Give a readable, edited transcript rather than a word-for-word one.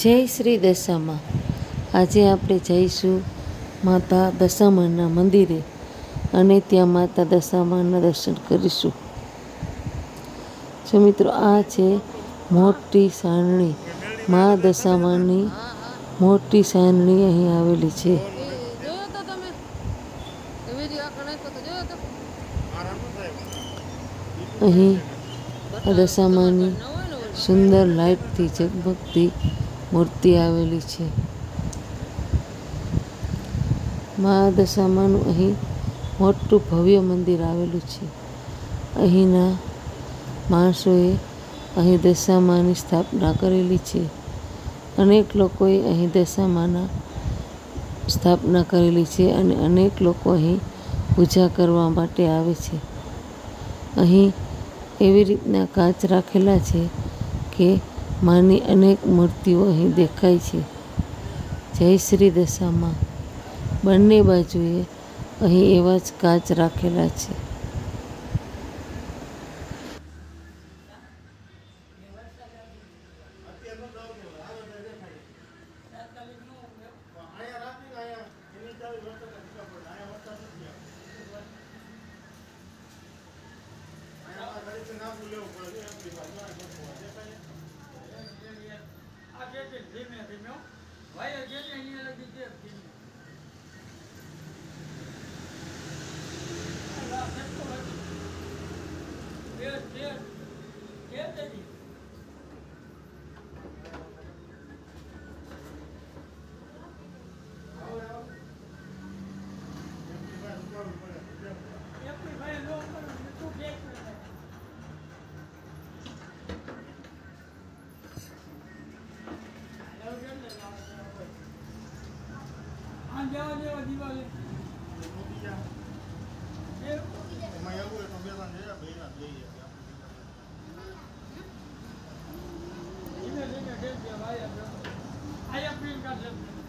જય શ્રી દશામાં। આજે આપણે જઈશું માતા દશામાના મંદિરે અને ત્યાં માતા દશામાના દર્શન કરીશું। જો મિત્રો, આ છે મોટી સારણી। મા દશામાની મોટી સારણી અહીં આવેલી છે। અહીં દશામાની સુંદર લાઇટથી ઝગમગતી મૂર્તિ આવેલી છે। મા દશામાનું અહીં મોટું ભવ્ય મંદિર આવેલું છે। અહીંના માણસોએ અહીં દશામાની સ્થાપના કરેલી છે। અનેક લોકોએ અહીં દશામાના સ્થાપના કરેલી છે અને અનેક લોકો અહીં પૂજા કરવા માટે આવે છે। અહીં એવી રીતના કાચ રાખેલા છે કે માની અનેક મૂર્તિઓ અહીં દેખાય છે। જય શ્રી દશામાં। બંને બાજુએ અહીં એવા જ કાચ રાખેલા છે। I